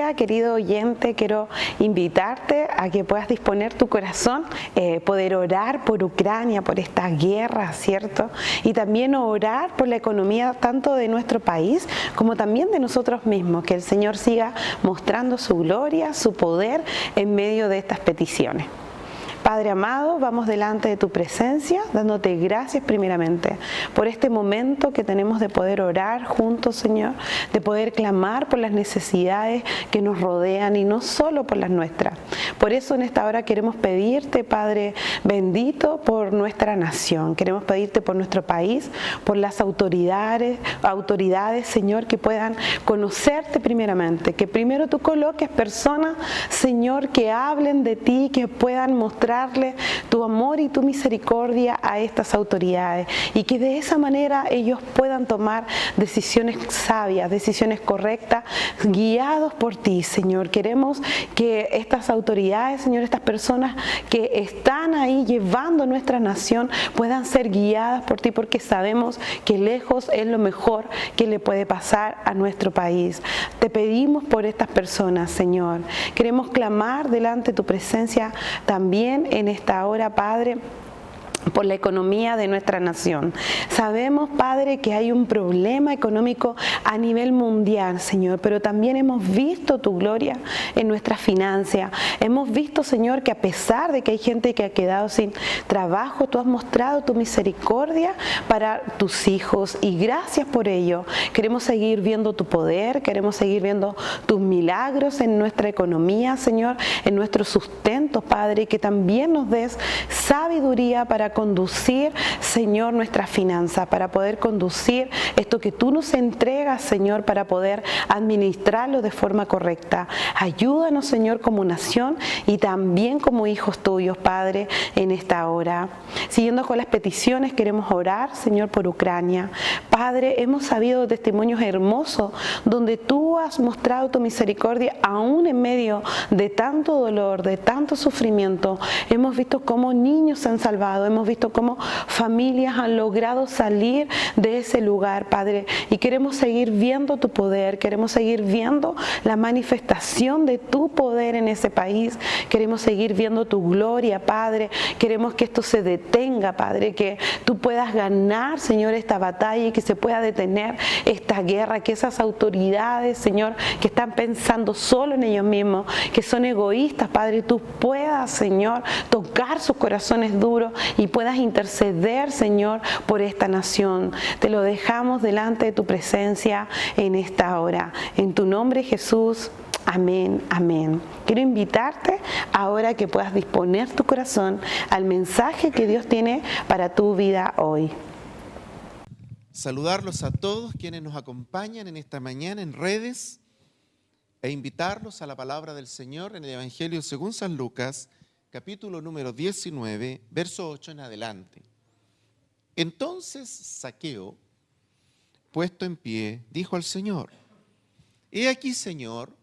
día, querido oyente, quiero invitarte a que puedas disponer tu corazón, poder orar por Ucrania, por esta guerra, ¿cierto? Y también orar por la economía tanto de nuestro país como también de nosotros mismos, que el Señor siga mostrando su gloria, su poder en medio de estas peticiones. Padre amado, vamos delante de tu presencia, dándote gracias primeramente por este momento que tenemos de poder orar juntos, Señor, de poder clamar por las necesidades que nos rodean y no solo por las nuestras. Por eso en esta hora queremos pedirte, Padre bendito, por nuestra nación. Queremos pedirte por nuestro país, por las autoridades, Señor, que puedan conocerte primeramente, que primero tú coloques personas, Señor, que hablen de ti, que puedan mostrarle tu amor y tu misericordia a estas autoridades y que de esa manera ellos puedan tomar decisiones sabias, decisiones correctas, guiados por ti, Señor. Queremos que estas autoridades, Señor, estas personas que están ahí llevando nuestra nación puedan ser guiadas por ti, porque sabemos que lejos es lo mejor que le puede pasar a nuestro país. Te pedimos por estas personas, Señor. Queremos clamar delante de tu presencia también en esta hora, Padre, por la economía de nuestra nación. Sabemos, Padre, que hay un problema económico a nivel mundial, Señor, pero también hemos visto tu gloria en nuestras finanzas. Hemos visto, Señor, que a pesar de que hay gente que ha quedado sin trabajo, tú has mostrado tu misericordia para tus hijos y gracias por ello. Queremos seguir viendo tu poder, queremos seguir viendo tus milagros en nuestra economía, Señor, en nuestro sustento, Padre, y que también nos des sabiduría para conducir, Señor, nuestras finanzas, para poder conducir esto que tú nos entregas, Señor, para poder administrarlo de forma correcta. Ayúdanos, Señor, como nación y también como hijos tuyos, Padre, en esta hora. Siguiendo con las peticiones, queremos orar, Señor, por Ucrania. Padre, hemos sabido testimonios hermosos donde tú has mostrado tu misericordia aún en medio de tanto dolor, de tanto sufrimiento. Hemos visto cómo niños se han salvado, hemos visto cómo familias han logrado salir de ese lugar, Padre, y queremos seguir viendo tu poder, queremos seguir viendo la manifestación de tu poder en ese país, queremos seguir viendo tu gloria, Padre, queremos que esto se detenga, Padre, que tú puedas ganar, Señor, esta batalla y que se pueda detener esta guerra, que esas autoridades, Señor, que están pensando solo en ellos mismos, que son egoístas, Padre, tú puedas, Señor, tocar sus corazones duros y puedas interceder, Señor, por esta nación. Te lo dejamos delante de tu presencia en esta hora. En tu nombre, Jesús. Amén, amén. Quiero invitarte ahora que puedas disponer tu corazón al mensaje que Dios tiene para tu vida hoy. Saludarlos a todos quienes nos acompañan en esta mañana en redes e invitarlos a la palabra del Señor en el Evangelio según San Lucas, capítulo número 19, verso 8 en adelante. Entonces Zaqueo, puesto en pie, dijo al Señor: He aquí, Señor,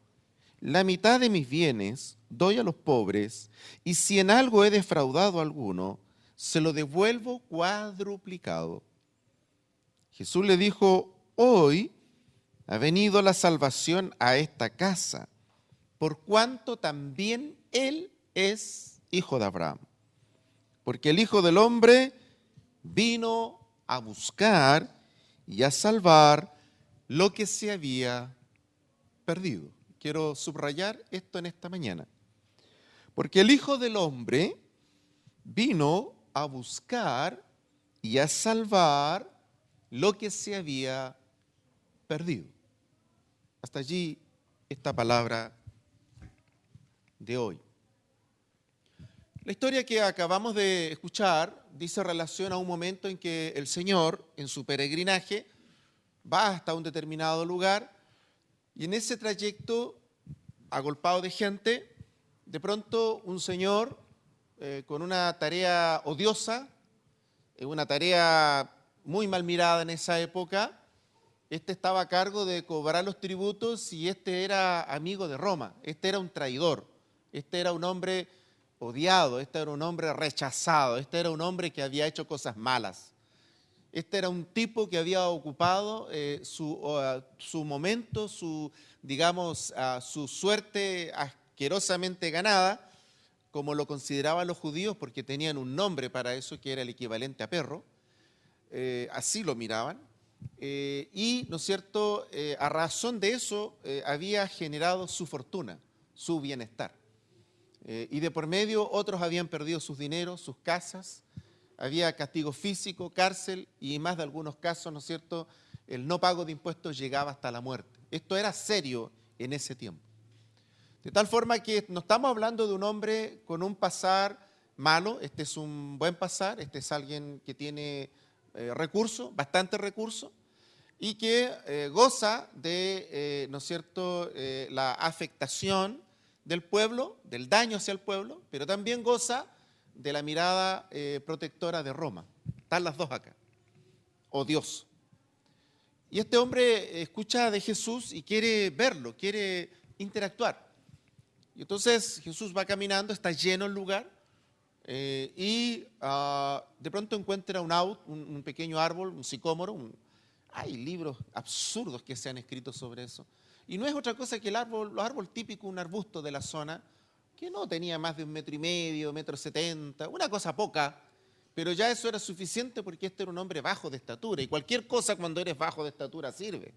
la mitad de mis bienes doy a los pobres, y si en algo he defraudado a alguno, se lo devuelvo cuadruplicado. Jesús le dijo: Hoy ha venido la salvación a esta casa, por cuanto también él es hijo de Abraham. Porque el Hijo del Hombre vino a buscar y a salvar lo que se había perdido. Quiero subrayar esto en esta mañana. Porque el Hijo del Hombre vino a buscar y a salvar lo que se había perdido. Hasta allí esta palabra de hoy. La historia que acabamos de escuchar dice relación a un momento en que el Señor, en su peregrinaje, va hasta un determinado lugar y en ese trayecto, agolpado de gente, de pronto un señor con una tarea odiosa, una tarea muy mal mirada en esa época, estaba a cargo de cobrar los tributos y era amigo de Roma, era un traidor, era un hombre odiado, era un hombre rechazado, era un hombre que había hecho cosas malas. Este era un tipo que había ocupado su momento, digamos, su suerte asquerosamente ganada, como lo consideraban los judíos, porque tenían un nombre para eso, que era el equivalente a perro. Así lo miraban. Y, ¿no es cierto?, a razón de eso había generado su fortuna, su bienestar. Y de por medio otros habían perdido sus dineros, sus casas, había castigo físico, cárcel y en más de algunos casos, ¿no es cierto?, el no pago de impuestos llegaba hasta la muerte. Esto era serio en ese tiempo. De tal forma que no estamos hablando de un hombre con un pasar malo, este es un buen pasar, este es alguien que tiene recursos, bastante recursos, y que goza de, ¿no es cierto?, la afectación del pueblo, del daño hacia el pueblo, pero también goza de la mirada protectora de Roma. Están las dos acá, o Dios. Y este hombre escucha de Jesús y quiere verlo, quiere interactuar. Y entonces Jesús va caminando, está lleno el lugar, y de pronto encuentra un pequeño árbol, un sicómoro. Hay libros absurdos que se han escrito sobre eso. Y no es otra cosa que los árboles típicos, un arbusto de la zona, que no tenía más de 1,5 metros, 1,70 m, una cosa poca, pero ya eso era suficiente porque este era un hombre bajo de estatura, y cualquier cosa cuando eres bajo de estatura sirve.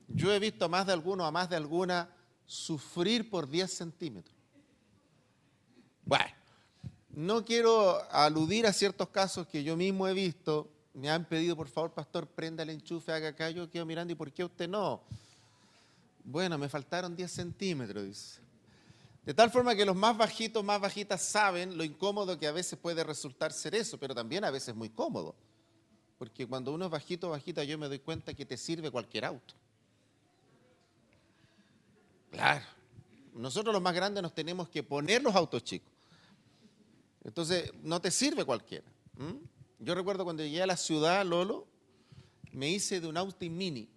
Yo he visto a más de alguno, a más de alguna, sufrir por 10 centímetros. Bueno, no quiero aludir a ciertos casos que yo mismo he visto. Me han pedido, por favor, pastor, prenda el enchufe, haga acá. Yo quedo mirando, ¿y por qué usted no? Bueno, me faltaron 10 centímetros, dice. De tal forma que los más bajitos, más bajitas saben lo incómodo que a veces puede resultar ser eso, pero también a veces muy cómodo. Porque cuando uno es bajito, bajita, yo me doy cuenta que te sirve cualquier auto. Claro, nosotros los más grandes nos tenemos que poner los autos chicos. Entonces, no te sirve cualquiera. Yo recuerdo cuando llegué a la ciudad, Lolo, me hice de un Austin Mini.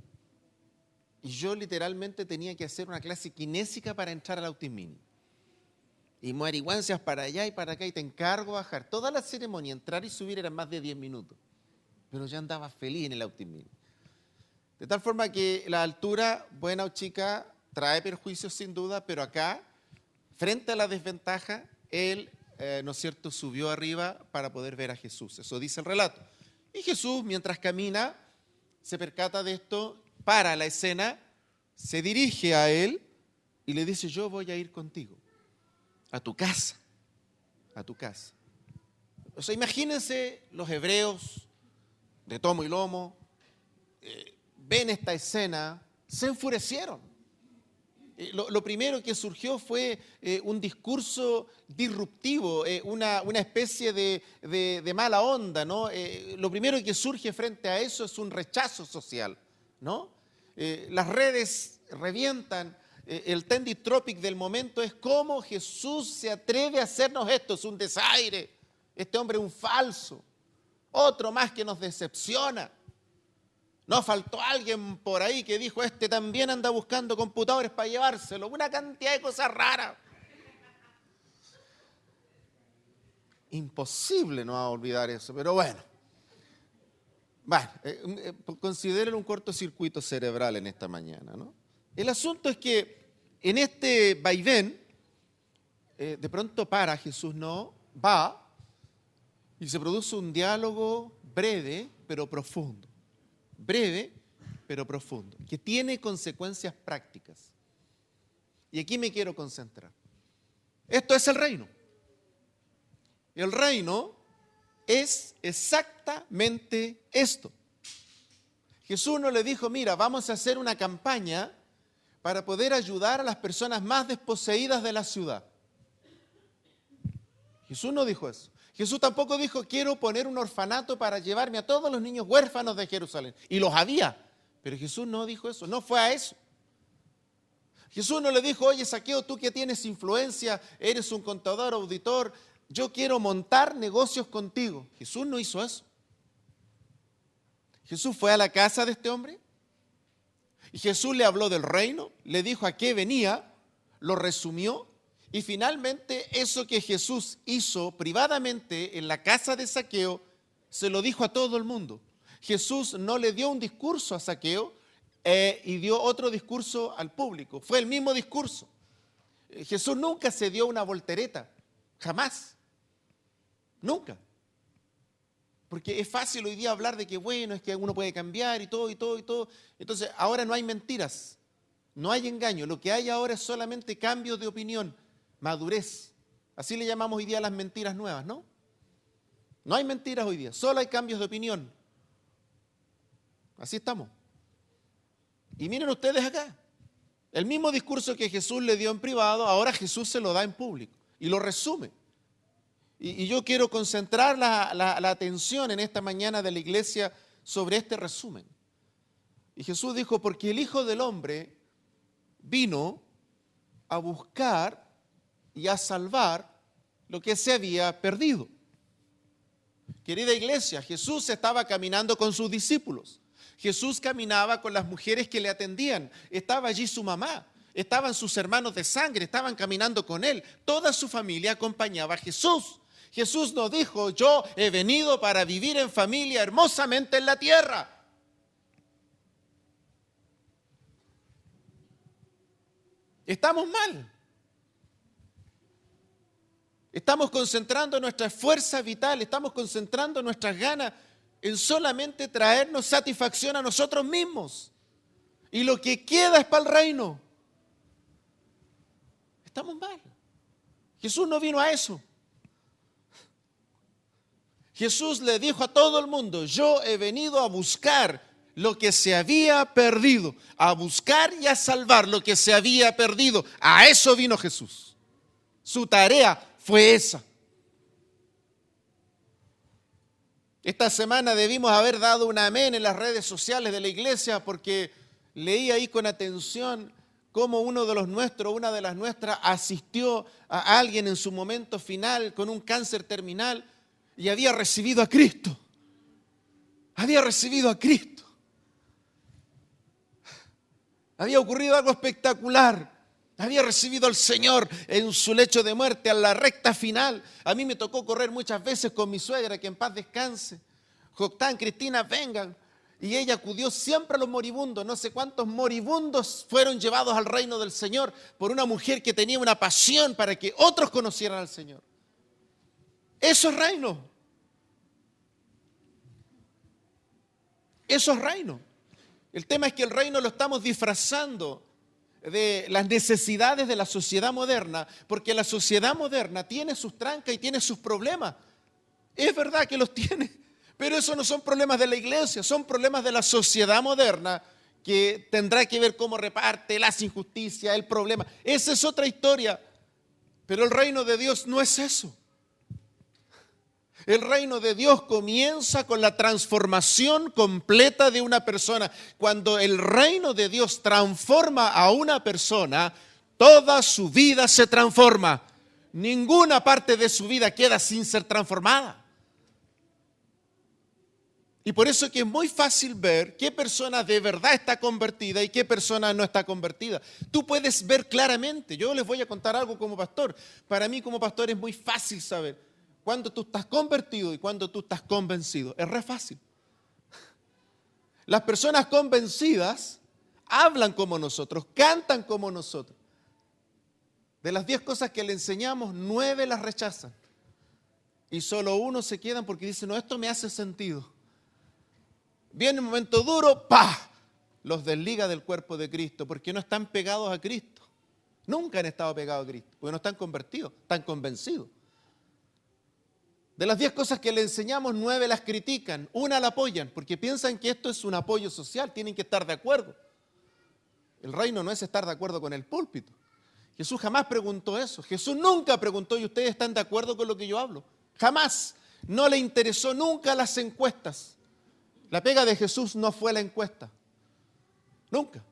Y yo literalmente tenía que hacer una clase kinésica para entrar al Austin Mini. Y marihuancias para allá y para acá, y te encargo bajar. Toda la ceremonia, entrar y subir, eran más de 10 minutos. Pero ya andaba feliz en el Austin Mini. De tal forma que la altura, buena o chica, trae perjuicios sin duda, pero acá, frente a la desventaja, él, ¿no es cierto?, subió arriba para poder ver a Jesús. Eso dice el relato. Y Jesús, mientras camina, se percata de esto, para la escena, se dirige a él y le dice: yo voy a ir contigo, a tu casa, a tu casa. O sea, imagínense los hebreos de tomo y lomo, ven esta escena, se enfurecieron. Lo primero que surgió fue un discurso disruptivo, una especie de mala onda, ¿no? Lo primero que surge frente a eso es un rechazo social, ¿no? Las redes revientan, el trending topic del momento es cómo Jesús se atreve a hacernos esto, es un desaire, este hombre es un falso, otro más que nos decepciona. No faltó alguien por ahí que dijo: este también anda buscando computadores para llevárselo. Una cantidad de cosas raras. Imposible no olvidar eso, pero bueno. Consideren un cortocircuito cerebral en esta mañana, ¿no? El asunto es que en este vaivén, de pronto para, Jesús no, va, y se produce un diálogo breve pero profundo. Breve, pero profundo, que tiene consecuencias prácticas. Y aquí me quiero concentrar. Esto es el reino. El reino es exactamente esto. Jesús no le dijo: mira, vamos a hacer una campaña para poder ayudar a las personas más desposeídas de la ciudad. Jesús no dijo eso. Jesús tampoco dijo: quiero poner un orfanato para llevarme a todos los niños huérfanos de Jerusalén. Y los había, pero Jesús no dijo eso, no fue a eso. Jesús no le dijo: oye, Zaqueo, tú que tienes influencia, eres un contador, auditor, yo quiero montar negocios contigo. Jesús no hizo eso. Jesús fue a la casa de este hombre y Jesús le habló del reino, le dijo a qué venía, lo resumió. Y finalmente eso que Jesús hizo privadamente en la casa de Zaqueo se lo dijo a todo el mundo. Jesús no le dio un discurso a Zaqueo y dio otro discurso al público. Fue el mismo discurso. Jesús nunca se dio una voltereta, jamás, nunca. Porque es fácil hoy día hablar de que bueno, es que uno puede cambiar y todo, y todo, y todo. Entonces ahora no hay mentiras, no hay engaño. Lo que hay ahora es solamente cambios de opinión, madurez. Así le llamamos hoy día a las mentiras nuevas, ¿no? No hay mentiras hoy día, solo hay cambios de opinión. Así estamos. Y miren ustedes acá, el mismo discurso que Jesús le dio en privado, ahora Jesús se lo da en público y lo resume. Y yo quiero concentrar la atención en esta mañana de la iglesia sobre este resumen. Y Jesús dijo, porque el Hijo del Hombre vino a buscar y a salvar lo que se había perdido. Querida iglesia, Jesús estaba caminando con sus discípulos. Jesús caminaba con las mujeres que le atendían. Estaba allí su mamá, estaban sus hermanos de sangre, estaban caminando con él. Toda su familia acompañaba a Jesús. Jesús nos dijo, yo he venido para vivir en familia hermosamente en la tierra. Estamos mal. Estamos concentrando nuestra fuerza vital, estamos concentrando nuestras ganas en solamente traernos satisfacción a nosotros mismos. Y lo que queda es para el reino. Estamos mal. Jesús no vino a eso. Jesús le dijo a todo el mundo, yo he venido a buscar lo que se había perdido, a buscar y a salvar lo que se había perdido. A eso vino Jesús. Su tarea fue esa. Esta semana debimos haber dado un amén en las redes sociales de la iglesia porque leí ahí con atención cómo uno de los nuestros, una de las nuestras, asistió a alguien en su momento final con un cáncer terminal y había recibido a Cristo. Había recibido a Cristo. Había ocurrido algo espectacular. Había recibido al Señor en su lecho de muerte, a la recta final. A mí me tocó correr muchas veces con mi suegra, que en paz descanse. Joctán, Cristina, vengan. Y ella acudió siempre a los moribundos. No sé cuántos moribundos fueron llevados al reino del Señor por una mujer que tenía una pasión para que otros conocieran al Señor. Eso es reino. Eso es reino. El tema es que el reino lo estamos disfrazando de las necesidades de la sociedad moderna, porque la sociedad moderna tiene sus trancas y tiene sus problemas. Es verdad que los tiene, pero esos no son problemas de la iglesia, son problemas de la sociedad moderna que tendrá que ver cómo reparte las injusticias, el problema. Esa es otra historia, pero el reino de Dios no es eso. El reino de Dios comienza con la transformación completa de una persona. Cuando el reino de Dios transforma a una persona, toda su vida se transforma. Ninguna parte de su vida queda sin ser transformada. Y por eso que es muy fácil ver qué persona de verdad está convertida y qué persona no está convertida. Tú puedes ver claramente. Yo les voy a contar algo como pastor. Para mí como pastor es muy fácil saber cuando tú estás convertido y cuando tú estás convencido. Es re fácil. Las personas convencidas hablan como nosotros, cantan como nosotros. De las 10 cosas que le enseñamos, 9 las rechazan. Y solo 1 se quedan porque dicen, no, esto me hace sentido. Viene un momento duro, ¡pah! Los desliga del cuerpo de Cristo porque no están pegados a Cristo. Nunca han estado pegados a Cristo porque no están convertidos, están convencidos. De las 10 cosas que le enseñamos, 9 las critican, 1 la apoyan, porque piensan que esto es un apoyo social, tienen que estar de acuerdo. El reino no es estar de acuerdo con el púlpito. Jesús jamás preguntó eso. Jesús nunca preguntó, ¿y ustedes están de acuerdo con lo que yo hablo? Jamás. No le interesó nunca las encuestas. La pega de Jesús no fue la encuesta. Nunca.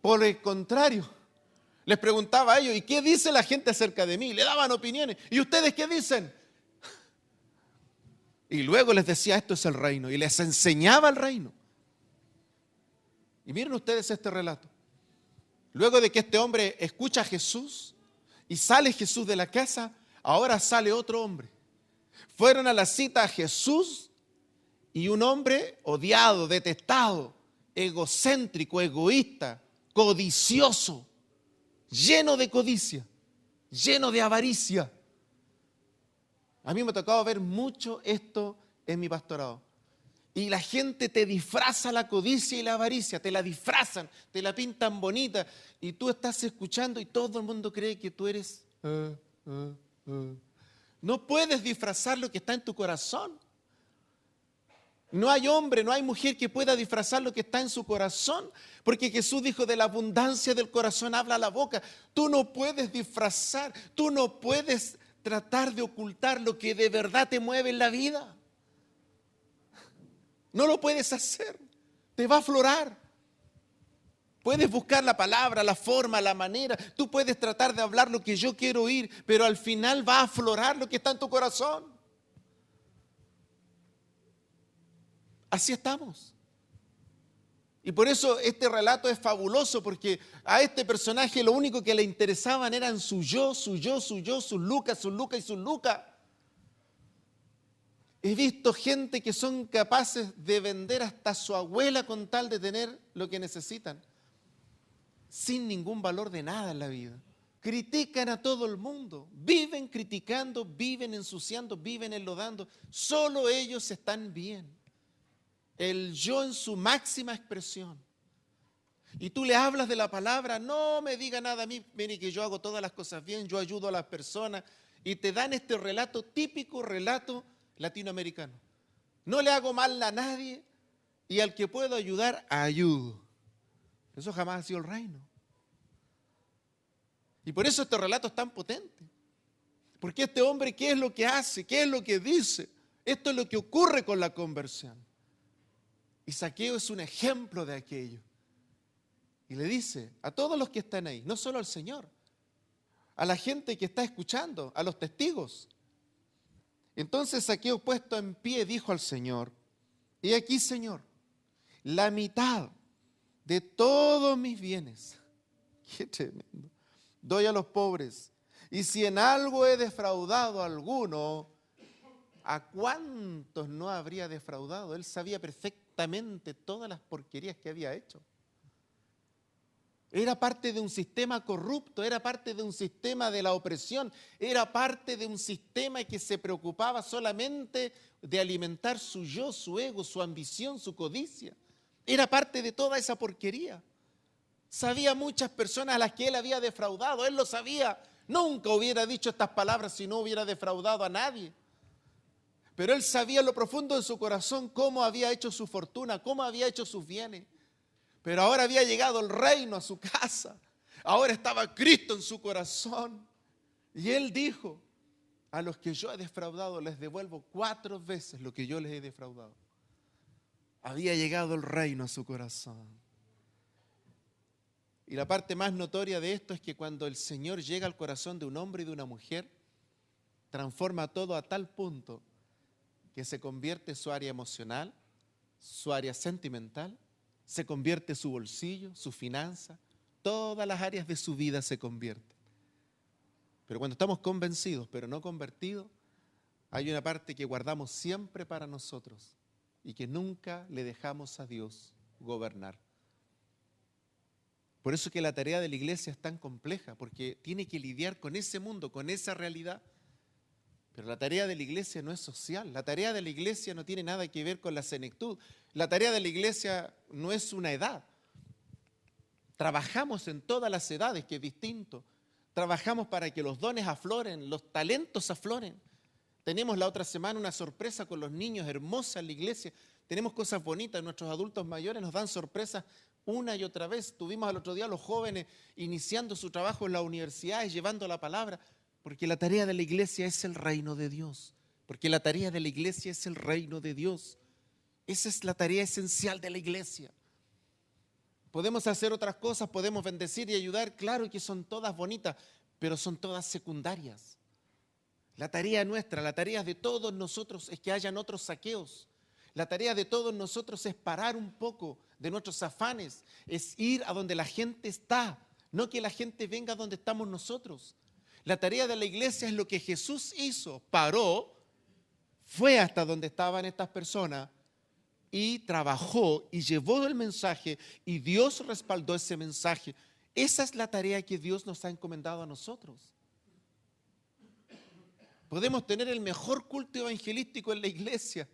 Por el contrario, les preguntaba a ellos, ¿y qué dice la gente acerca de mí? Le daban opiniones. ¿Y ustedes qué dicen? Y luego les decía, esto es el reino, y les enseñaba el reino. Y miren ustedes este relato. Luego de que este hombre escucha a Jesús y sale Jesús de la casa, ahora sale otro hombre. Fueron a la cita a Jesús Y un hombre odiado, detestado, egocéntrico, egoísta, codicioso, lleno de codicia, lleno de avaricia. A mí me ha tocado ver mucho esto en mi pastorado. Y la gente te disfraza la codicia y la avaricia, te la disfrazan, te la pintan bonita. Y tú estás escuchando y todo el mundo cree que tú eres... No puedes disfrazar lo que está en tu corazón. No hay hombre, no hay mujer que pueda disfrazar lo que está en su corazón, porque Jesús dijo, de la abundancia del corazón habla la boca. Tú no puedes disfrazar, tú no puedes tratar de ocultar lo que de verdad te mueve en la vida. No lo puedes hacer, te va a aflorar. Puedes buscar la palabra, la forma, la manera, tú puedes tratar de hablar lo que yo quiero oír, pero al final va a aflorar lo que está en tu corazón. Así estamos. Y por eso este relato es fabuloso, porque a este personaje lo único que le interesaban eran su yo, sus lucas y sus lucas. He visto gente que son capaces de vender hasta su abuela con tal de tener lo que necesitan, sin ningún valor de nada en la vida. Critican a todo el mundo, viven criticando, viven ensuciando, viven enlodando. Solo ellos están bien. El yo en su máxima expresión. Y tú le hablas de la palabra, no me diga nada a mí, mire que yo hago todas las cosas bien, yo ayudo a las personas. Y te dan este relato, típico relato latinoamericano. No le hago mal a nadie y al que puedo ayudar, ayudo. Eso jamás ha sido el reino. Y por eso este relato es tan potente. Porque este hombre, ¿qué es lo que hace? ¿Qué es lo que dice? Esto es lo que ocurre con la conversión. Y Zaqueo es un ejemplo de aquello. Y le dice a todos los que están ahí, no solo al Señor, a la gente que está escuchando, a los testigos. Entonces Zaqueo, puesto en pie, dijo al Señor, he aquí, Señor, la mitad de todos mis bienes, qué tremendo, doy a los pobres. Y si en algo he defraudado a alguno, ¿a cuántos no habría defraudado? Él sabía perfectamente todas las porquerías que había hecho. Era parte de un sistema corrupto, era parte de un sistema de la opresión, era parte de un sistema que se preocupaba solamente de alimentar su yo, su ego, su ambición, su codicia. Era parte de toda esa porquería. Sabía muchas personas a las que él había defraudado, él lo sabía. Nunca hubiera dicho estas palabras si no hubiera defraudado a nadie. Pero él sabía en lo profundo de su corazón cómo había hecho su fortuna, cómo había hecho sus bienes. Pero ahora había llegado el reino a su casa. Ahora estaba Cristo en su corazón. Y él dijo, a los que yo he defraudado les devuelvo 4 veces lo que yo les he defraudado. Había llegado el reino a su corazón. Y la parte más notoria de esto es que cuando el Señor llega al corazón de un hombre y de una mujer, transforma todo a tal punto que se convierte su área emocional, su área sentimental, se convierte su bolsillo, su finanza, todas las áreas de su vida se convierten. Pero cuando estamos convencidos, pero no convertidos, hay una parte que guardamos siempre para nosotros y que nunca le dejamos a Dios gobernar. Por eso que la tarea de la iglesia es tan compleja, porque tiene que lidiar con ese mundo, con esa realidad. Pero la tarea de la iglesia no es social, la tarea de la iglesia no tiene nada que ver con la senectud, la tarea de la iglesia no es una edad. Trabajamos en todas las edades, que es distinto. Trabajamos para que los dones afloren, los talentos afloren. Tenemos la otra semana una sorpresa con los niños hermosa en la iglesia. Tenemos cosas bonitas, nuestros adultos mayores nos dan sorpresas una y otra vez. Tuvimos al otro día a los jóvenes iniciando su trabajo en las universidades, llevando la palabra. Porque la tarea de la iglesia es el reino de Dios. Porque la tarea de la iglesia es el reino de Dios. Esa es la tarea esencial de la iglesia. Podemos hacer otras cosas, podemos bendecir y ayudar. Claro que son todas bonitas, pero son todas secundarias. La tarea nuestra, la tarea de todos nosotros es que hayan otros saqueos. La tarea de todos nosotros es parar un poco de nuestros afanes. Es ir a donde la gente está, no que la gente venga a donde estamos nosotros. La tarea de la iglesia es lo que Jesús hizo, paró, fue hasta donde estaban estas personas y trabajó y llevó el mensaje y Dios respaldó ese mensaje. Esa es la tarea que Dios nos ha encomendado a nosotros. Podemos tener el mejor culto evangelístico en la iglesia,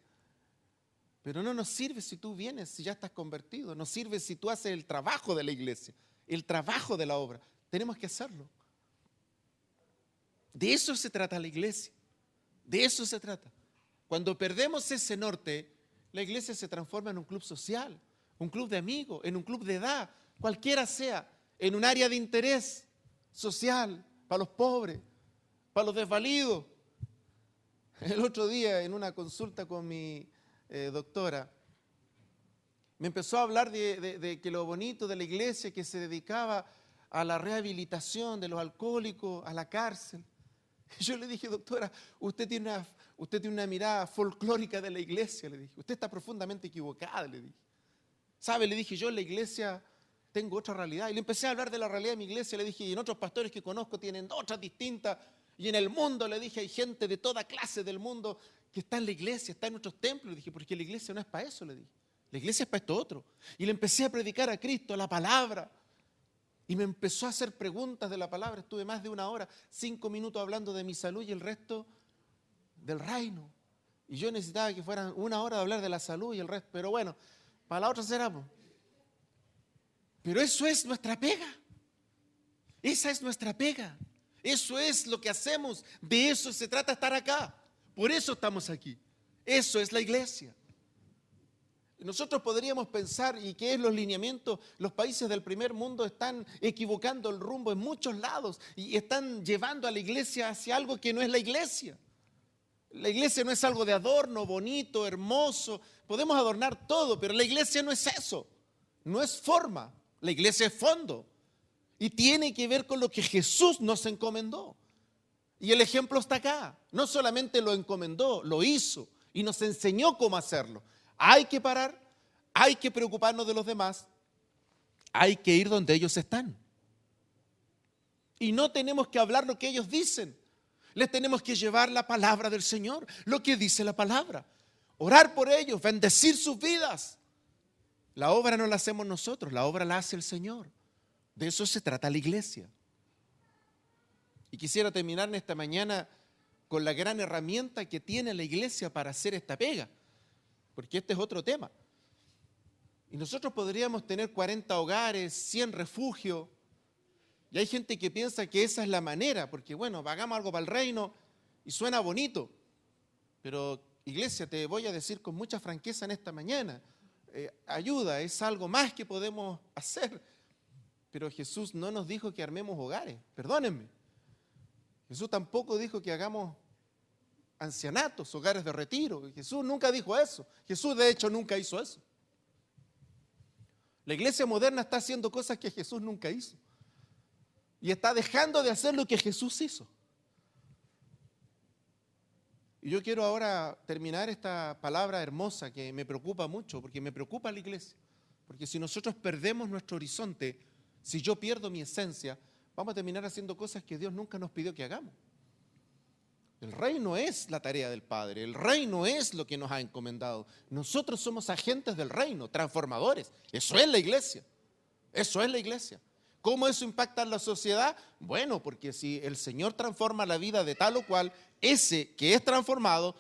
pero no nos sirve si tú vienes, si ya estás convertido. No sirve si tú haces el trabajo de la iglesia, el trabajo de la obra. Tenemos que hacerlo. De eso se trata la iglesia. De eso se trata. Cuando perdemos ese norte, la iglesia se transforma en un club social, un club de amigos, en un club de edad, cualquiera sea, en un área de interés social, para los pobres, para los desvalidos. El otro día, en una consulta con mi doctora, me empezó a hablar de que lo bonito de la iglesia, que se dedicaba a la rehabilitación de los alcohólicos, a la cárcel. Yo le dije, doctora, usted tiene una mirada folclórica de la iglesia, le dije. Usted está profundamente equivocada, le dije. ¿Sabe? Le dije, yo en la iglesia tengo otra realidad. Y le empecé a hablar de la realidad de mi iglesia, le dije, y en otros pastores que conozco tienen otras distintas. Y en el mundo, le dije, hay gente de toda clase del mundo que está en la iglesia, está en nuestros templos. Le dije, porque la iglesia no es para eso, le dije. La iglesia es para esto otro. Y le empecé a predicar a Cristo, la palabra. Y me empezó a hacer preguntas de la palabra. Estuve más de 1 hora, 5 minutos hablando de mi salud y el resto del reino. Y yo necesitaba que fueran 1 hora de hablar de la salud y el resto. Pero bueno, para la otra será. Pero eso es nuestra pega. Esa es nuestra pega. Eso es lo que hacemos. De eso se trata estar acá. Por eso estamos aquí. Eso es la iglesia. Nosotros podríamos pensar, ¿y qué es los lineamientos? Los países del primer mundo están equivocando el rumbo en muchos lados y están llevando a la iglesia hacia algo que no es la iglesia. La iglesia no es algo de adorno, bonito, hermoso. Podemos adornar todo, pero la iglesia no es eso. No es forma. La iglesia es fondo. Y tiene que ver con lo que Jesús nos encomendó. Y el ejemplo está acá. No solamente lo encomendó, lo hizo y nos enseñó cómo hacerlo. Hay que parar, hay que preocuparnos de los demás, hay que ir donde ellos están. Y no tenemos que hablar lo que ellos dicen, les tenemos que llevar la palabra del Señor, lo que dice la palabra. Orar por ellos, bendecir sus vidas. La obra no la hacemos nosotros, la obra la hace el Señor. De eso se trata la iglesia. Y quisiera terminar en esta mañana con la gran herramienta que tiene la iglesia para hacer esta pega. Porque este es otro tema. Y nosotros podríamos tener 40 hogares, 100 refugios. Y hay gente que piensa que esa es la manera, porque bueno, hagamos algo para el reino y suena bonito. Pero iglesia, te voy a decir con mucha franqueza en esta mañana, ayuda, es algo más que podemos hacer. Pero Jesús no nos dijo que armemos hogares, perdónenme. Jesús tampoco dijo que hagamos ancianatos, hogares de retiro. Jesús nunca dijo eso. Jesús de hecho nunca hizo eso. La iglesia moderna está haciendo cosas que Jesús nunca hizo. Y está dejando de hacer lo que Jesús hizo. Y yo quiero ahora terminar esta palabra hermosa que me preocupa mucho, porque me preocupa la iglesia. Porque si nosotros perdemos nuestro horizonte, si yo pierdo mi esencia, vamos a terminar haciendo cosas que Dios nunca nos pidió que hagamos. El reino es la tarea del Padre, el reino es lo que nos ha encomendado. Nosotros somos agentes del reino, transformadores. Eso es la iglesia, eso es la iglesia. ¿Cómo eso impacta en la sociedad? Bueno, porque si el Señor transforma la vida de tal o cual, ese que es transformado,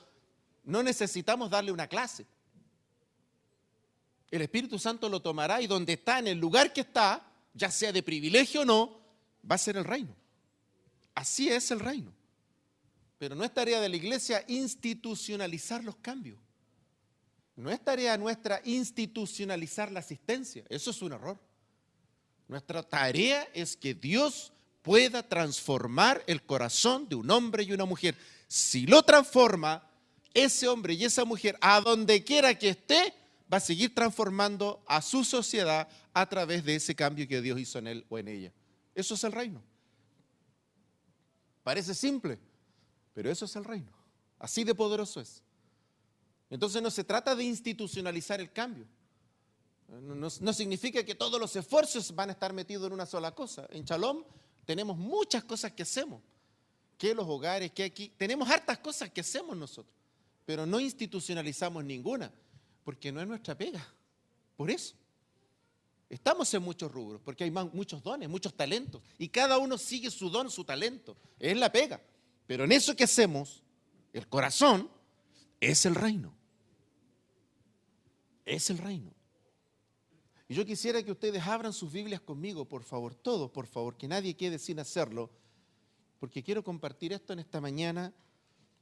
no necesitamos darle una clase. El Espíritu Santo lo tomará y donde está, en el lugar que está, ya sea de privilegio o no, va a ser el reino. Así es el reino. Pero no es tarea de la iglesia institucionalizar los cambios. No es tarea nuestra institucionalizar la asistencia. Eso es un error. Nuestra tarea es que Dios pueda transformar el corazón de un hombre y una mujer. Si lo transforma, ese hombre y esa mujer, a donde quiera que esté, va a seguir transformando a su sociedad a través de ese cambio que Dios hizo en él o en ella. Eso es el reino. Parece simple, pero eso es el reino. Así de poderoso es. Entonces no se trata de institucionalizar el cambio. No significa que todos los esfuerzos van a estar metidos en una sola cosa. En Shalom tenemos muchas cosas que hacemos. Que los hogares, que aquí. Tenemos hartas cosas que hacemos nosotros, pero no institucionalizamos ninguna. Porque no es nuestra pega. Por eso. Estamos en muchos rubros, porque hay muchos dones, muchos talentos. Y cada uno sigue su don, su talento. Es la pega. Pero en eso que hacemos, el corazón es el reino. Es el reino. Y yo quisiera que ustedes abran sus Biblias conmigo, por favor, todos, por favor, que nadie quede sin hacerlo, porque quiero compartir esto en esta mañana,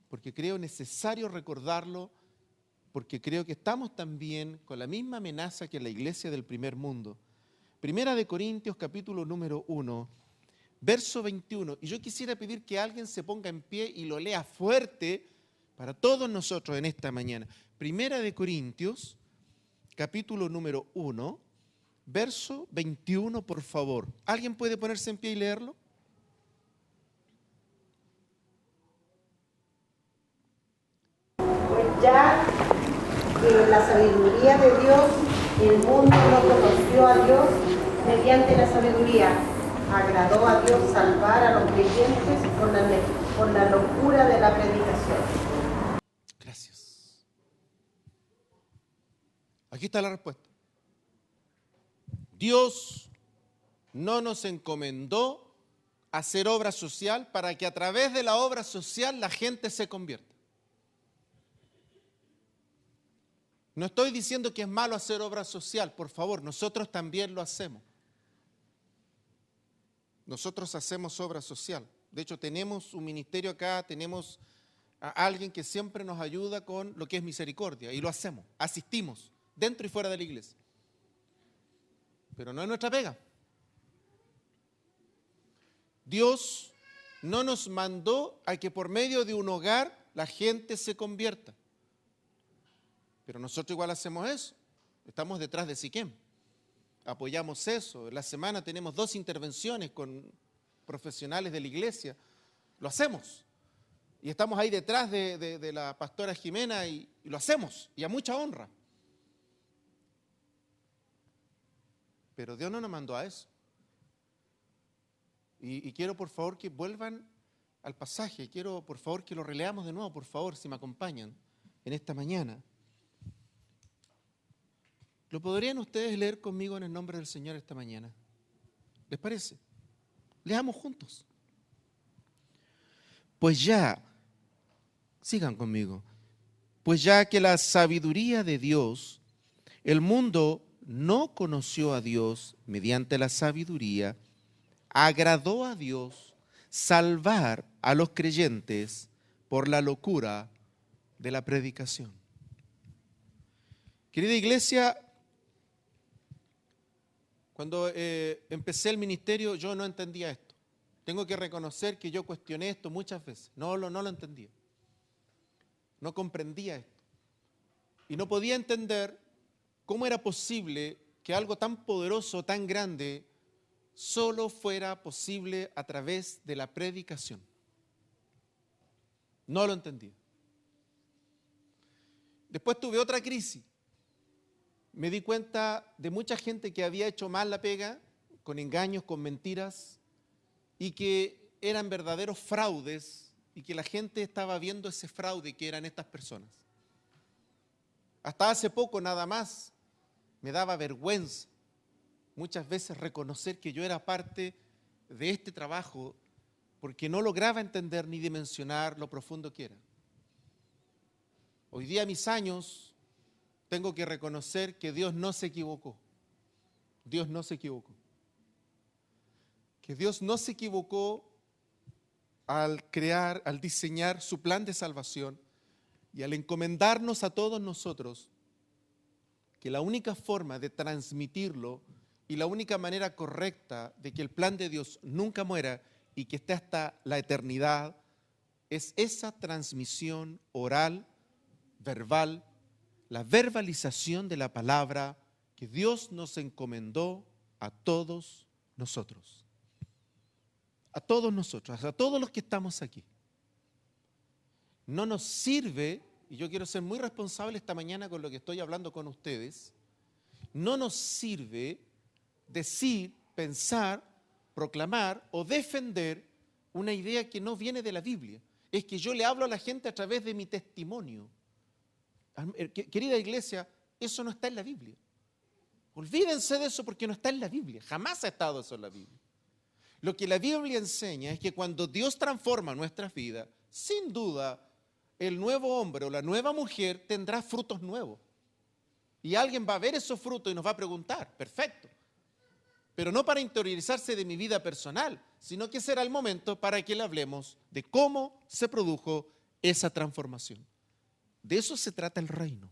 porque creo necesario recordarlo, porque creo que estamos también con la misma amenaza que la iglesia del primer mundo. Primera de Corintios, capítulo número 1, verso 21. Y yo quisiera pedir que alguien se ponga en pie y lo lea fuerte para todos nosotros en esta mañana. Primera de Corintios, capítulo número 1, verso 21, por favor. ¿Alguien puede ponerse en pie y leerlo? Pues ya que la sabiduría de Dios, el mundo no conoció a Dios mediante la sabiduría. Agradó a Dios salvar a los creyentes por la locura de la predicación. Gracias. Aquí está la respuesta. Dios no nos encomendó hacer obra social para que a través de la obra social la gente se convierta. No estoy diciendo que es malo hacer obra social, por favor, nosotros también lo hacemos. Nosotros hacemos obra social. De hecho, tenemos un ministerio acá, tenemos a alguien que siempre nos ayuda con lo que es misericordia, y lo hacemos, asistimos, dentro y fuera de la iglesia. Pero no es nuestra pega. Dios no nos mandó a que por medio de un hogar la gente se convierta. Pero nosotros igual hacemos eso. Estamos detrás de Siquem. Apoyamos eso. En la semana tenemos 2 intervenciones con profesionales de la iglesia. Lo hacemos. Y estamos ahí detrás de la pastora Jimena y lo hacemos. Y a mucha honra. Pero Dios no nos mandó a eso. Y quiero por favor que vuelvan al pasaje. Quiero por favor que lo releamos de nuevo, por favor, si me acompañan en esta mañana. ¿Lo podrían ustedes leer conmigo en el nombre del Señor esta mañana? ¿Les parece? Leamos juntos. Pues ya, sigan conmigo, pues ya que la sabiduría de Dios, el mundo no conoció a Dios mediante la sabiduría, agradó a Dios salvar a los creyentes por la locura de la predicación. Querida iglesia, cuando empecé el ministerio yo no entendía esto. Tengo que reconocer que yo cuestioné esto muchas veces. No lo entendía. No comprendía esto. Y no podía entender cómo era posible que algo tan poderoso, tan grande, solo fuera posible a través de la predicación. No lo entendía. Después tuve otra crisis. Me di cuenta de mucha gente que había hecho mal la pega, con engaños, con mentiras, y que eran verdaderos fraudes, y que la gente estaba viendo ese fraude que eran estas personas. Hasta hace poco nada más me daba vergüenza muchas veces reconocer que yo era parte de este trabajo, porque no lograba entender ni dimensionar lo profundo que era. Hoy día, a mis años, tengo que reconocer que Dios no se equivocó. Dios no se equivocó. Que Dios no se equivocó al crear, al diseñar su plan de salvación y al encomendarnos a todos nosotros que la única forma de transmitirlo y la única manera correcta de que el plan de Dios nunca muera y que esté hasta la eternidad es esa transmisión oral, verbal, la verbalización de la palabra que Dios nos encomendó a todos nosotros. A todos nosotros, a todos los que estamos aquí. No nos sirve, y yo quiero ser muy responsable esta mañana con lo que estoy hablando con ustedes, no nos sirve decir, pensar, proclamar o defender una idea que no viene de la Biblia. Es que yo le hablo a la gente a través de mi testimonio. Querida iglesia, Eso no está en la Biblia. Olvídense de eso porque no está en la Biblia. Jamás ha estado eso en la Biblia. Lo que la Biblia enseña es que cuando Dios transforma nuestras vidas, sin duda, el nuevo hombre o la nueva mujer tendrá frutos nuevos. Y alguien va a ver esos frutos y nos va a preguntar, perfecto. Pero no para interiorizarse de mi vida personal, sino que será el momento para que le hablemos de cómo se produjo esa transformación. De eso se trata el reino.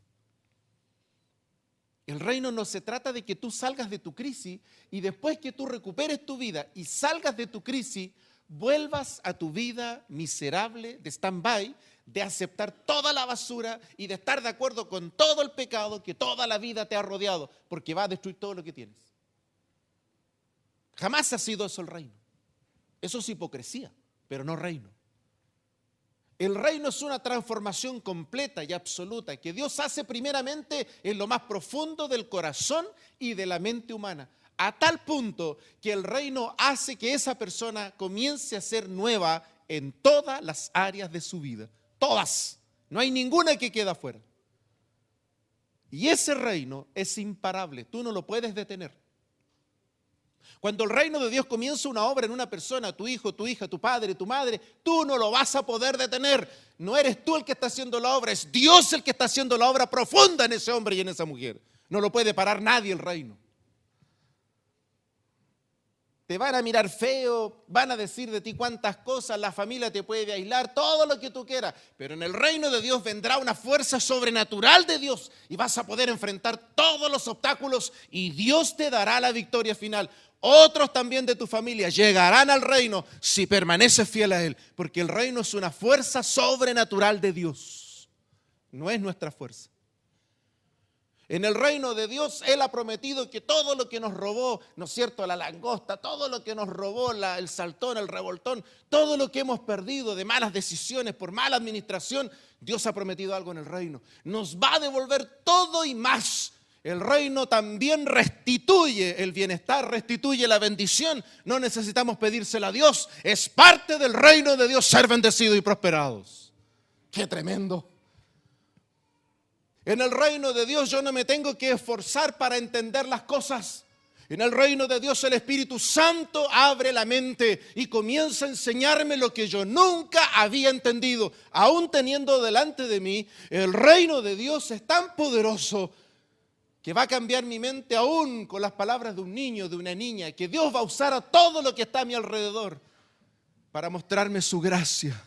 El reino no se trata de que tú salgas de tu crisis y después que tú recuperes tu vida y salgas de tu crisis, vuelvas a tu vida miserable de stand-by, de aceptar toda la basura y de estar de acuerdo con todo el pecado que toda la vida te ha rodeado, porque va a destruir todo lo que tienes. Jamás ha sido eso el reino. Eso es hipocresía, pero no reino. El reino es una transformación completa y absoluta que Dios hace primeramente en lo más profundo del corazón y de la mente humana, a tal punto que el reino hace que esa persona comience a ser nueva en todas las áreas de su vida. Todas. No hay ninguna que quede afuera. Y ese reino es imparable. Tú no lo puedes detener. Cuando el reino de Dios comienza una obra en una persona, tu hijo, tu hija, tu padre, tu madre, tú no lo vas a poder detener. No eres tú el que está haciendo la obra, es Dios el que está haciendo la obra profunda en ese hombre y en esa mujer. No lo puede parar nadie el reino. Te van a mirar feo, van a decir de ti cuántas cosas, la familia te puede aislar, todo lo que tú quieras. Pero en el reino de Dios vendrá una fuerza sobrenatural de Dios y vas a poder enfrentar todos los obstáculos y Dios te dará la victoria final. Otros también de tu familia llegarán al reino si permaneces fiel a Él, porque el reino es una fuerza sobrenatural de Dios, no es nuestra fuerza. En el reino de Dios, Él ha prometido que todo lo que nos robó, ¿no es cierto?, la langosta, todo lo que nos robó, el saltón, el revoltón, todo lo que hemos perdido de malas decisiones, por mala administración, Dios ha prometido algo en el reino. Nos va a devolver todo y más. El reino también restituye el bienestar, restituye la bendición. No necesitamos pedírsela a Dios. Es parte del reino de Dios ser bendecidos y prosperados. ¡Qué tremendo! En el reino de Dios yo no me tengo que esforzar para entender las cosas. En el reino de Dios el Espíritu Santo abre la mente y comienza a enseñarme lo que yo nunca había entendido. Aún teniendo delante de mí, el reino de Dios es tan poderoso que va a cambiar mi mente aún con las palabras de un niño, de una niña, que Dios va a usar a todo lo que está a mi alrededor para mostrarme su gracia.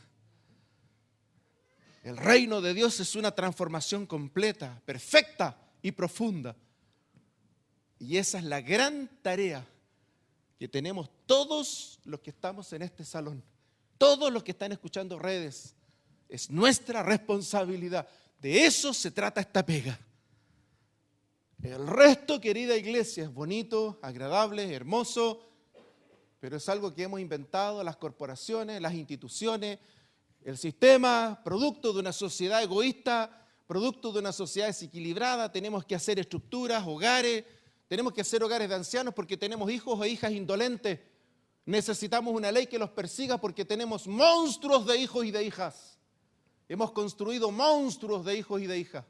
El reino de Dios es una transformación completa, perfecta y profunda. Y esa es la gran tarea que tenemos todos los que estamos en este salón, todos los que están escuchando redes. Es nuestra responsabilidad. De eso se trata esta pega. El resto, querida iglesia, es bonito, agradable, hermoso, pero es algo que hemos inventado las corporaciones, las instituciones, el sistema, producto de una sociedad egoísta, producto de una sociedad desequilibrada. Tenemos que hacer estructuras, hogares, tenemos que hacer hogares de ancianos porque tenemos hijos e hijas indolentes. Necesitamos una ley que los persiga porque tenemos monstruos de hijos y de hijas. Hemos construido monstruos de hijos y de hijas.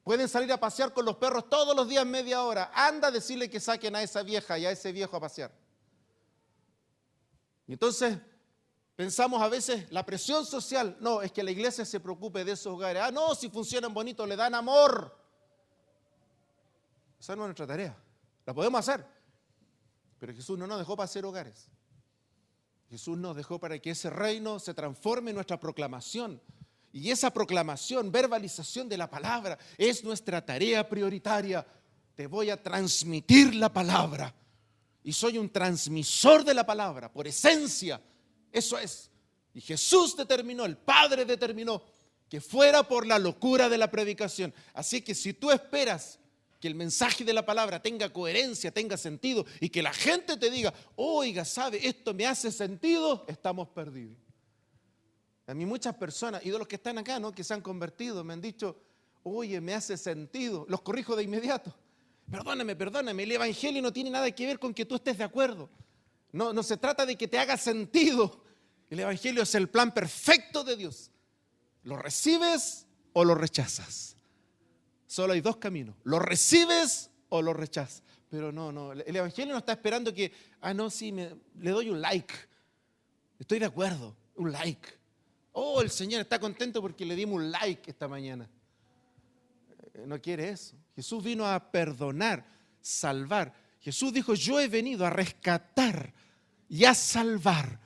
Pueden salir a pasear con los perros todos los días media hora. Anda a decirle que saquen a esa vieja y a ese viejo a pasear. Y entonces pensamos a veces la presión social. No, es que la iglesia se preocupe de esos hogares. Ah, no, si funcionan bonitos, le dan amor. Esa no es nuestra tarea. La podemos hacer. Pero Jesús no nos dejó para hacer hogares. Jesús nos dejó para que ese reino se transforme en nuestra proclamación. Y esa proclamación, verbalización de la palabra, es nuestra tarea prioritaria. Te voy a transmitir la palabra. Y soy un transmisor de la palabra, por esencia. Eso es. Y Jesús determinó, el Padre determinó, que fuera por la locura de la predicación. Así que si tú esperas que el mensaje de la palabra tenga coherencia, tenga sentido, y que la gente te diga, oiga, ¿sabe? Esto me hace sentido, estamos perdidos. A mí muchas personas, y de los que están acá, ¿no?, que se han convertido, me han dicho, oye, me hace sentido. Los corrijo de inmediato. Perdóname, el evangelio no tiene nada que ver con que tú estés de acuerdo. No se trata de que te haga sentido. El evangelio es el plan perfecto de Dios. ¿Lo recibes o lo rechazas? Solo hay dos caminos. ¿Lo recibes o lo rechazas? Pero no. El Evangelio no está esperando que, le doy un like. Estoy de acuerdo, un like. Oh, el Señor está contento porque le dimos un like esta mañana. No quiere eso. Jesús vino a perdonar, salvar. Jesús dijo, yo he venido a rescatar y a salvar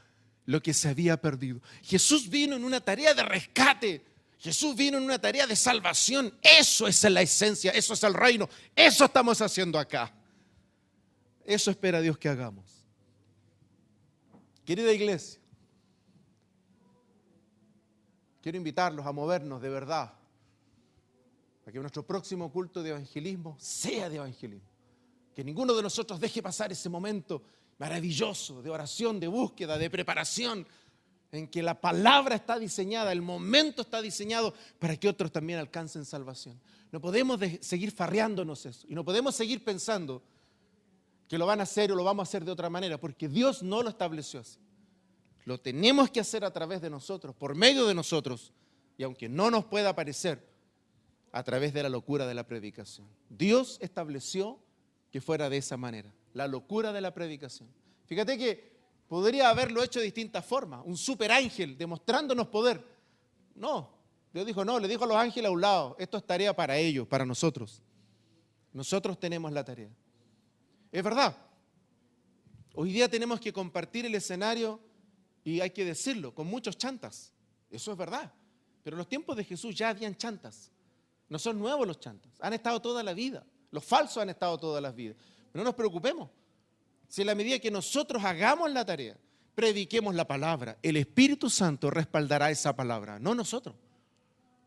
lo que se había perdido. Jesús vino en una tarea de rescate. Jesús vino en una tarea de salvación. Eso es la esencia, eso es el reino. Eso estamos haciendo acá. Eso espera Dios que hagamos. Querida iglesia, quiero invitarlos a movernos de verdad, a que nuestro próximo culto de evangelismo sea de evangelismo. Que ninguno de nosotros deje pasar ese momento maravilloso de oración, de búsqueda, de preparación, en que la palabra está diseñada, el momento está diseñado para que otros también alcancen salvación. No podemos seguir farreándonos eso y no podemos seguir pensando que lo van a hacer o lo vamos a hacer de otra manera, porque Dios no lo estableció así. Lo tenemos que hacer a través de nosotros, por medio de nosotros, y aunque no nos pueda parecer, a través de la locura de la predicación. Dios estableció que fuera de esa manera, la locura de la predicación. Fíjate que podría haberlo hecho de distintas formas, un superángel demostrándonos poder. No, Dios dijo no, le dijo a los ángeles a un lado, esto es tarea para ellos, para nosotros. Nosotros tenemos la tarea. Es verdad, hoy día tenemos que compartir el escenario y hay que decirlo, con muchos chantas. Eso es verdad, pero en los tiempos de Jesús ya habían chantas. No son nuevos los chantas, han estado toda la vida. Los falsos han estado todas las vidas. No nos preocupemos. Si en la medida que nosotros hagamos la tarea, prediquemos la palabra, el Espíritu Santo respaldará esa palabra, no nosotros.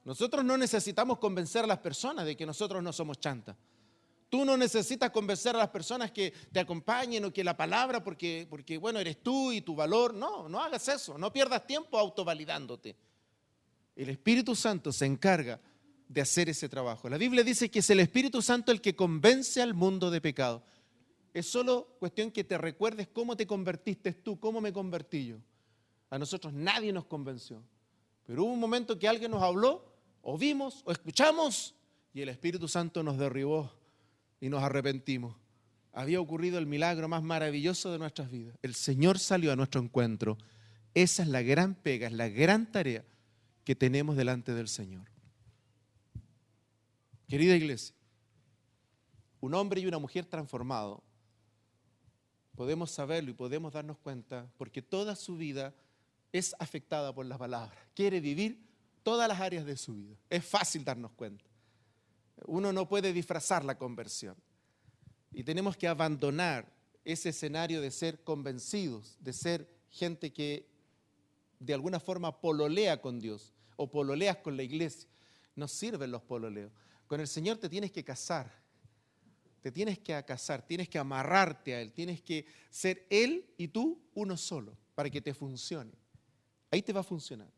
Nosotros no necesitamos convencer a las personas de que nosotros no somos chantas. Tú no necesitas convencer a las personas que te acompañen o que la palabra, porque bueno, eres tú y tu valor. No hagas eso, no pierdas tiempo autovalidándote. El Espíritu Santo se encarga de hacer ese trabajo. La Biblia dice que es el Espíritu Santo el que convence al mundo de pecado. Es solo cuestión que te recuerdes cómo te convertiste tú, cómo me convertí yo. A nosotros nadie nos convenció, pero hubo un momento que alguien nos habló, o vimos, o escuchamos, y el Espíritu Santo nos derribó y nos arrepentimos. Había ocurrido el milagro más maravilloso de nuestras vidas. El Señor salió a nuestro encuentro. Esa es la gran pega, es la gran tarea que tenemos delante del Señor. Querida iglesia, un hombre y una mujer transformados, podemos saberlo y podemos darnos cuenta porque toda su vida es afectada por la palabra. Quiere vivir todas las áreas de su vida. Es fácil darnos cuenta. Uno no puede disfrazar la conversión. Y tenemos que abandonar ese escenario de ser convencidos, de ser gente que de alguna forma pololea con Dios o pololeas con la iglesia. No sirven los pololeos. Con el Señor te tienes que casar, tienes que amarrarte a Él, tienes que ser Él y tú uno solo para que te funcione. Ahí te va a funcionar.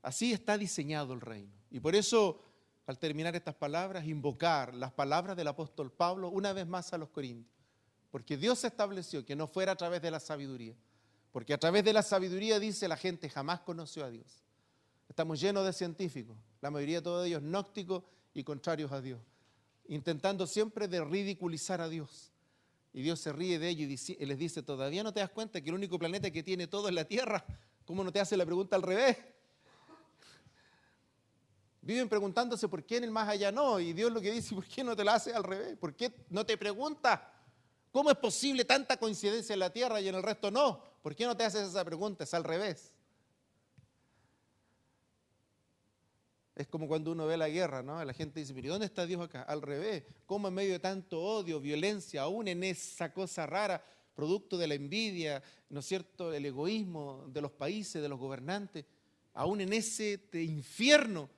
Así está diseñado el reino. Y por eso, al terminar estas palabras, invocar las palabras del apóstol Pablo una vez más a los corintios. Porque Dios estableció que no fuera a través de la sabiduría. Porque a través de la sabiduría, dice, la gente jamás conoció a Dios. Estamos llenos de científicos, la mayoría de todos ellos gnósticos y contrarios a Dios, intentando siempre de ridiculizar a Dios. Y Dios se ríe de ellos y les dice, ¿todavía no te das cuenta que el único planeta que tiene todo es la Tierra? ¿Cómo no te hace la pregunta al revés? Viven preguntándose por qué en el más allá no, y Dios lo que dice, ¿por qué no te la hace al revés? ¿Por qué no te preguntas cómo es posible tanta coincidencia en la Tierra y en el resto no? ¿Por qué no te haces esa pregunta? Es al revés. Es como cuando uno ve la guerra, ¿no? La gente dice, ¿pero dónde está Dios acá? Al revés. ¿Cómo en medio de tanto odio, violencia, aún en esa cosa rara, producto de la envidia, ¿no es cierto?, el egoísmo de los países, de los gobernantes, aún en ese infierno,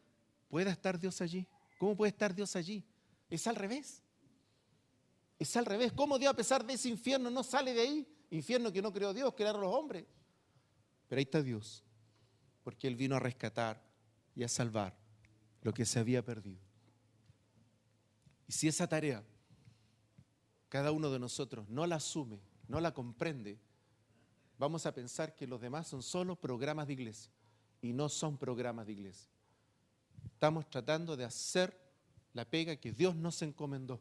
¿puede estar Dios allí? ¿Cómo puede estar Dios allí? Es al revés. Es al revés. ¿Cómo Dios, a pesar de ese infierno, no sale de ahí? Infierno que no creó Dios, crearon los hombres. Pero ahí está Dios, porque Él vino a rescatar y a salvar lo que se había perdido. Y si esa tarea cada uno de nosotros no la asume, no la comprende, vamos a pensar que los demás son solo programas de iglesia y no son programas de iglesia. Estamos tratando de hacer la pega que Dios nos encomendó.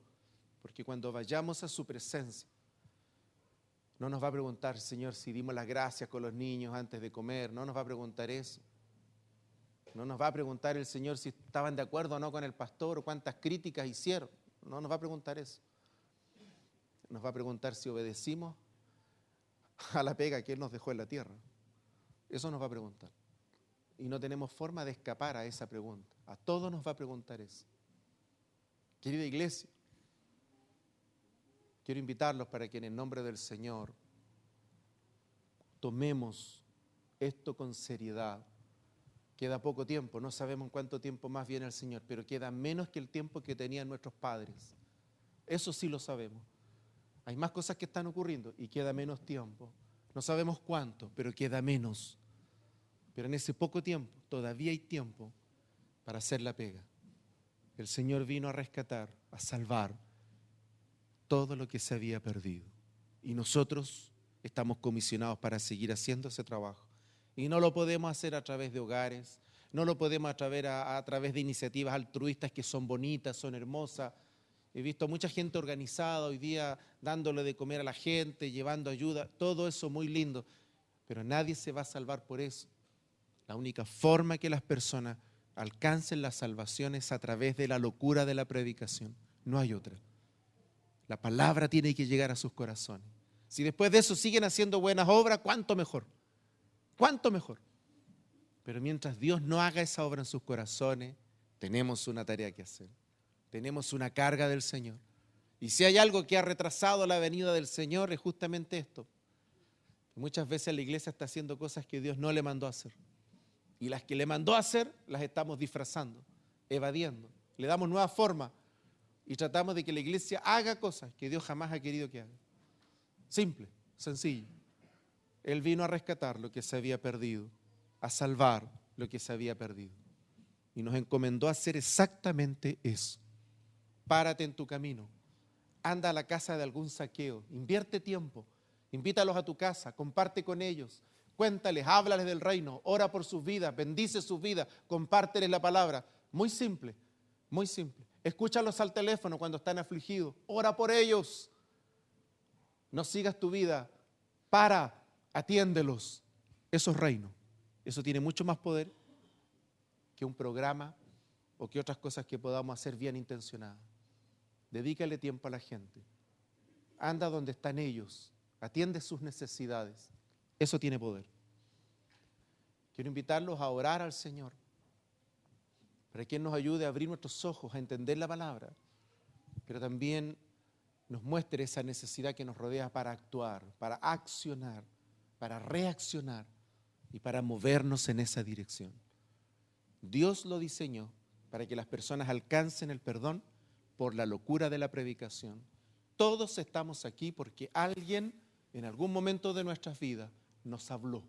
Porque cuando vayamos a su presencia, no nos va a preguntar, Señor, si dimos las gracias con los niños antes de comer. No nos va a preguntar eso. No nos va a preguntar el Señor si estaban de acuerdo o no con el pastor o cuántas críticas hicieron. No nos va a preguntar eso. Nos va a preguntar si obedecimos a la pega que Él nos dejó en la tierra. Eso nos va a preguntar. Y no tenemos forma de escapar a esa pregunta. A todos nos va a preguntar eso. Querida iglesia, quiero invitarlos para que en el nombre del Señor tomemos esto con seriedad. Queda poco tiempo, no sabemos cuánto tiempo más viene el Señor, pero queda menos que el tiempo que tenían nuestros padres. Eso sí lo sabemos. Hay más cosas que están ocurriendo y queda menos tiempo. No sabemos cuánto, pero queda menos. Pero en ese poco tiempo todavía hay tiempo para hacer la pega. El Señor vino a rescatar, a salvar todo lo que se había perdido. Y nosotros estamos comisionados para seguir haciendo ese trabajo. Y no lo podemos hacer a través de hogares, no lo podemos a través de iniciativas altruistas que son bonitas, son hermosas. He visto mucha gente organizada hoy día dándole de comer a la gente, llevando ayuda, todo eso muy lindo, pero nadie se va a salvar por eso. La única forma que las personas alcancen la salvación es a través de la locura de la predicación, no hay otra. La palabra tiene que llegar a sus corazones. Si después de eso siguen haciendo buenas obras, ¿cuánto mejor? ¿Cuánto mejor? Pero mientras Dios no haga esa obra en sus corazones, tenemos una tarea que hacer. Tenemos una carga del Señor. Y si hay algo que ha retrasado la venida del Señor, es justamente esto. Muchas veces la iglesia está haciendo cosas que Dios no le mandó a hacer. Y las que le mandó a hacer, las estamos disfrazando, evadiendo. Le damos nueva forma y tratamos de que la iglesia haga cosas que Dios jamás ha querido que haga. Simple, sencillo. Él vino a rescatar lo que se había perdido, a salvar lo que se había perdido. Y nos encomendó a hacer exactamente eso. Párate en tu camino, anda a la casa de algún saqueo, invierte tiempo, invítalos a tu casa, comparte con ellos, cuéntales, háblales del reino, ora por sus vidas, bendice sus vidas, compárteles la palabra. Muy simple, muy simple. Escúchalos al teléfono cuando están afligidos, ora por ellos. No sigas tu vida, atiéndelos. Eso es reino. Eso tiene mucho más poder que un programa o que otras cosas que podamos hacer bien intencionadas. Dedícale tiempo a la gente. Anda donde están ellos. Atiende sus necesidades. Eso tiene poder. Quiero invitarlos a orar al Señor para que Él nos ayude a abrir nuestros ojos, a entender la palabra, pero también nos muestre esa necesidad que nos rodea para actuar, para accionar, para reaccionar y para movernos en esa dirección. Dios lo diseñó para que las personas alcancen el perdón por la locura de la predicación. Todos estamos aquí porque alguien en algún momento de nuestras vidas nos habló.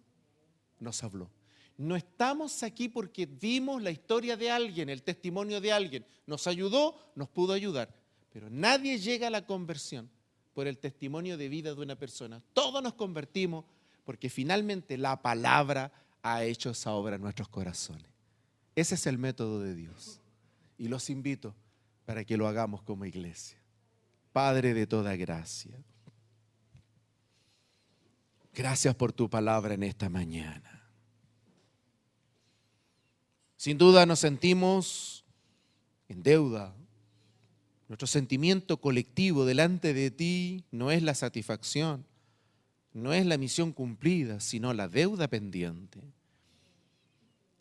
No estamos aquí porque vimos la historia de alguien, el testimonio de alguien. Nos ayudó, nos pudo ayudar. Pero nadie llega a la conversión por el testimonio de vida de una persona. Todos nos convertimos porque finalmente la palabra ha hecho esa obra en nuestros corazones. Ese es el método de Dios. Y los invito para que lo hagamos como iglesia. Padre de toda gracia, gracias por tu palabra en esta mañana. Sin duda nos sentimos en deuda. Nuestro sentimiento colectivo delante de ti no es la satisfacción, no es la misión cumplida, sino la deuda pendiente.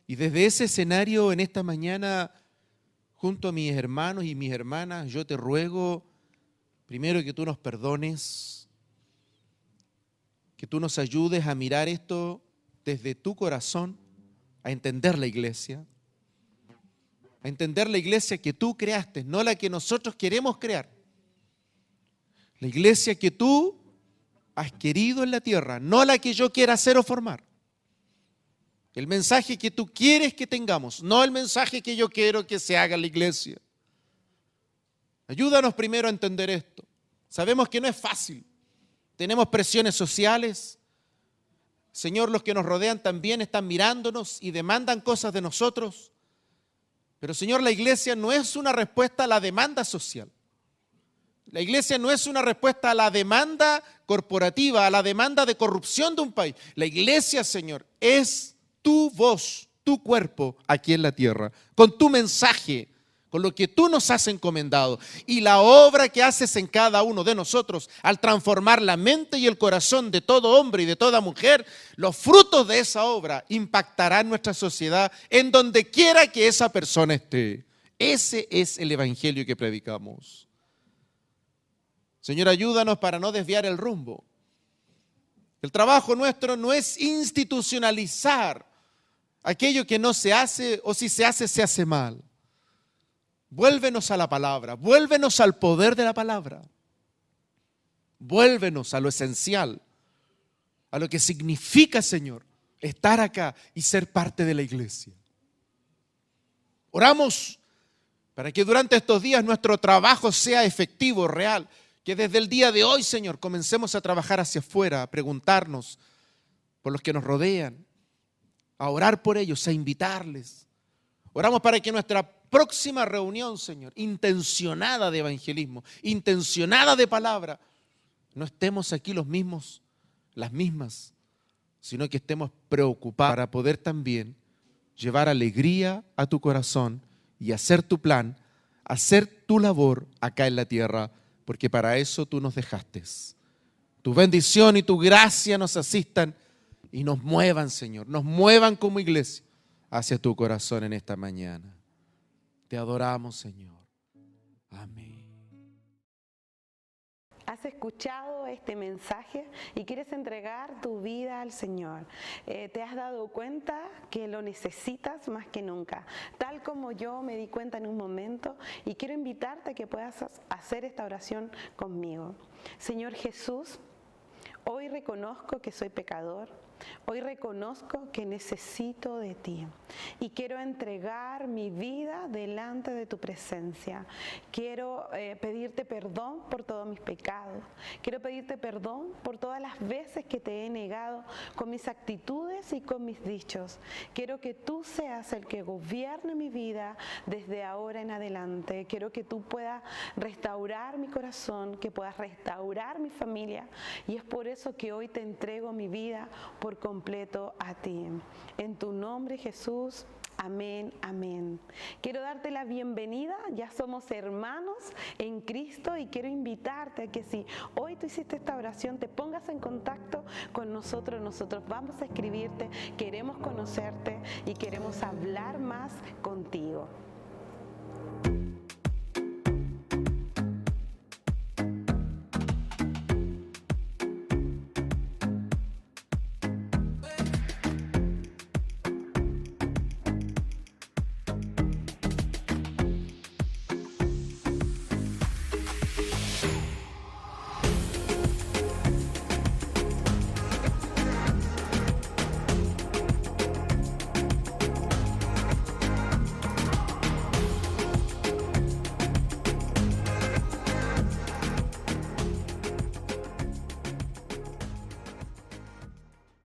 Y desde ese escenario en esta mañana, junto a mis hermanos y mis hermanas, yo te ruego primero que tú nos perdones, que tú nos ayudes a mirar esto desde tu corazón, a entender la iglesia que tú creaste, no la que nosotros queremos crear. La iglesia que tú has querido en la tierra, no la que yo quiera hacer o formar. El mensaje que tú quieres que tengamos, no el mensaje que yo quiero que se haga en la iglesia. Ayúdanos primero a entender esto. Sabemos que no es fácil. Tenemos presiones sociales. Señor, los que nos rodean también están mirándonos y demandan cosas de nosotros. Pero Señor, la iglesia no es una respuesta a la demanda social. La iglesia no es una respuesta a la demanda corporativa, a la demanda de corrupción de un país. La iglesia, Señor, es tu voz, tu cuerpo aquí en la tierra, con tu mensaje, con lo que tú nos has encomendado. Y la obra que haces en cada uno de nosotros, al transformar la mente y el corazón de todo hombre y de toda mujer, los frutos de esa obra impactarán nuestra sociedad en donde quiera que esa persona esté. Ese es el evangelio que predicamos. Señor, ayúdanos para no desviar el rumbo. El trabajo nuestro no es institucionalizar aquello que no se hace, o si se hace mal. Vuélvenos a la palabra, vuélvenos al poder de la palabra. Vuélvenos a lo esencial, a lo que significa, Señor, estar acá y ser parte de la iglesia. Oramos para que durante estos días nuestro trabajo sea efectivo, real. Que desde el día de hoy, Señor, comencemos a trabajar hacia afuera, a preguntarnos por los que nos rodean, a orar por ellos, a invitarles. Oramos para que nuestra próxima reunión, Señor, intencionada de evangelismo, intencionada de palabra, no estemos aquí los mismos, las mismas, sino que estemos preocupados para poder también llevar alegría a tu corazón y hacer tu plan, hacer tu labor acá en la tierra, porque para eso tú nos dejaste. Tu bendición y tu gracia nos asistan y nos muevan, Señor, nos muevan como iglesia hacia tu corazón en esta mañana. Te adoramos, Señor. Amén. ¿Has escuchado este mensaje y quieres entregar tu vida al Señor? ¿Te has dado cuenta que lo necesitas más que nunca? Tal como yo me di cuenta en un momento, y quiero invitarte a que puedas hacer esta oración conmigo. Señor Jesús, hoy reconozco que soy pecador. Hoy reconozco que necesito de ti y quiero entregar mi vida delante de tu presencia. Quiero pedirte perdón por todos mis pecados. Quiero pedirte perdón por todas las veces que te he negado con mis actitudes y con mis dichos. Quiero que tú seas el que gobierne mi vida desde ahora en adelante. Quiero que tú puedas restaurar mi corazón, que puedas restaurar mi familia, y es por eso que hoy te entrego mi vida por completo a ti. En tu nombre, Jesús. Amén, amén. Quiero darte la bienvenida, ya somos hermanos en Cristo, y quiero invitarte a que si hoy tú hiciste esta oración, te pongas en contacto con nosotros. Nosotros vamos a escribirte, queremos conocerte y queremos hablar más contigo.